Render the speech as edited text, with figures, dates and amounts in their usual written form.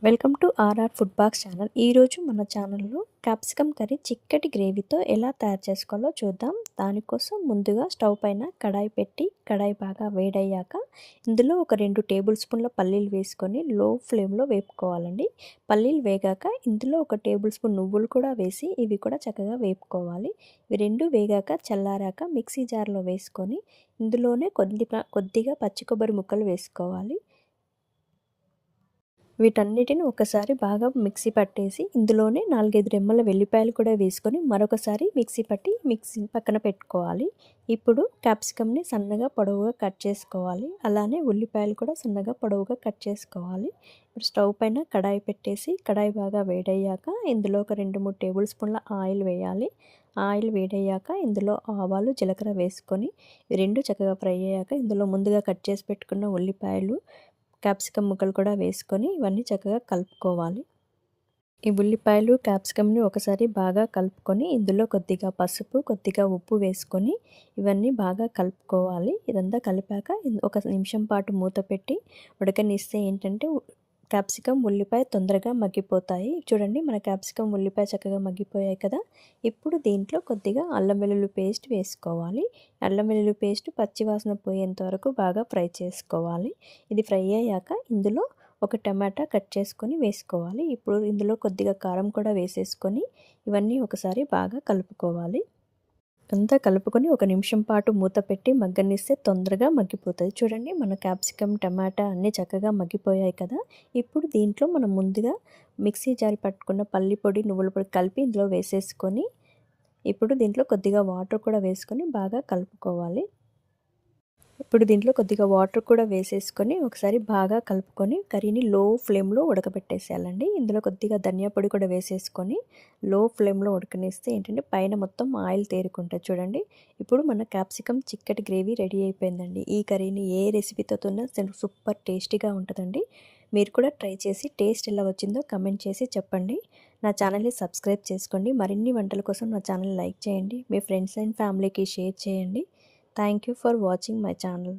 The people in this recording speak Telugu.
Welcome to RR food box channel. ఈరోజు మన ఛానల్లో క్యాప్సికమ్ కర్రీ చిక్కటి గ్రేవీతో ఎలా తయారు చేసుకోవాలో చూద్దాం. దానికోసం ముందుగా స్టవ్ పైన కడాయి పెట్టి కడాయి బాగా వేడయ్యాక ఇందులో ఒక 2 టేబుల్ స్పూన్ల పల్లీలు వేసుకొని లో ఫ్లేమ్లో వేపుకోవాలండి. పల్లీలు వేగాక ఇందులో ఒక టేబుల్ స్పూన్ నువ్వులు కూడా వేసి ఇవి కూడా చక్కగా వేపుకోవాలి. ఇవి రెండు వేగాక చల్లారాక మిక్సీ జార్లో వేసుకొని ఇందులోనే కొద్దిగా పచ్చి కొబ్బరి ముక్కలు వేసుకోవాలి. వీటన్నిటిని ఒకసారి బాగా మిక్సీ పట్టేసి ఇందులోనే 4-5 రెమ్మల వెల్లిపాయలు కూడా వేసుకొని మరొకసారి మిక్సీ పట్టి పక్కన పెట్టుకోవాలి. ఇప్పుడు క్యాప్సికమ్ని సన్నగా పొడవుగా కట్ చేసుకోవాలి. అలానే ఉల్లిపాయలు కూడా సన్నగా పొడవుగా కట్ చేసుకోవాలి. ఇప్పుడు స్టవ్ పైన కడాయి పెట్టేసి కడాయి బాగా వేడయ్యాక ఇందులో ఒక 2-3 టేబుల్ స్పూన్ల ఆయిల్ వేయాలి. ఆయిల్ వేడయ్యాక ఇందులో ఆవాలు జీలకర్ర వేసుకొని రెండు చక్కగా ఫ్రై అయ్యాక ఇందులో ముందుగా కట్ చేసి పెట్టుకున్న ఉల్లిపాయలు క్యాప్సికమ్ ముక్కలు కూడా వేసుకొని ఇవన్నీ చక్కగా కలుపుకోవాలి. ఈ ఉల్లిపాయలు క్యాప్సికమ్ని ఒకసారి బాగా కలుపుకొని ఇందులో కొద్దిగా పసుపు కొద్దిగా ఉప్పు వేసుకొని ఇవన్నీ బాగా కలుపుకోవాలి. ఇదంతా కలిపాక ఒక నిమిషం పాటు మూత పెట్టి ఉడకనిస్తే ఏంటంటే క్యాప్సికమ్ ఉల్లిపాయ తొందరగా మగ్గిపోతాయి. చూడండి, మన క్యాప్సికమ్ ఉల్లిపాయ చక్కగా మగ్గిపోయాయి కదా. ఇప్పుడు దీంట్లో కొద్దిగా అల్లం వెల్లుల్లి పేస్ట్ వేసుకోవాలి. అల్లం వెల్లుల్లి పేస్ట్ పచ్చివాసన పోయేంత వరకు బాగా ఫ్రై చేసుకోవాలి. ఇది ఫ్రై అయ్యాక ఇందులో ఒక టమాటా కట్ చేసుకొని వేసుకోవాలి. ఇప్పుడు ఇందులో కొద్దిగా కారం కూడా వేసేసుకొని ఇవన్నీ ఒకసారి బాగా కలుపుకోవాలి. అంతా కలుపుకొని ఒక నిమిషం పాటు మూత పెట్టి మగ్గనిస్తే తొందరగా మగ్గిపోతుంది. చూడండి, మన క్యాప్సికమ్ టమాటా అన్నీ చక్కగా మగ్గిపోయాయి కదా. ఇప్పుడు దీంట్లో మనం ముందుగా మిక్సీ జారి పట్టుకున్న పల్లి పొడి నువ్వుల పొడి కలిపి ఇందులో వేసేసుకొని ఇప్పుడు దీంట్లో కొద్దిగా వాటర్ కూడా వేసుకొని బాగా కలుపుకోవాలి. ఇప్పుడు దీంట్లో కొద్దిగా వాటర్ కూడా వేసేసుకొని ఒకసారి బాగా కలుపుకొని కర్రీని లో ఫ్లేమ్లో ఉడకబెట్టేసేయాలండి. ఇందులో కొద్దిగా ధనియా పొడి కూడా వేసేసుకొని లో ఫ్లేమ్లో ఉడకనిస్తే ఏంటంటే పైన మొత్తం ఆయిల్ తేరుకుంటుంది. చూడండి, ఇప్పుడు మన క్యాప్సికమ్ చిక్కటి గ్రేవీ రెడీ అయిపోయిందండి. ఈ కర్రీని ఏ రెసిపీతో తిన్నా సూపర్ టేస్టీగా ఉంటుందండి. మీరు కూడా ట్రై చేసి టేస్ట్ ఎలా వచ్చిందో కమెంట్ చేసి చెప్పండి. నా ఛానల్ని సబ్స్క్రైబ్ చేసుకోండి. మరిన్ని వంటల కోసం నా ఛానల్ లైక్ చేయండి. మీ ఫ్రెండ్స్ అండ్ ఫ్యామిలీకి షేర్ చేయండి. Thank you for watching my channel.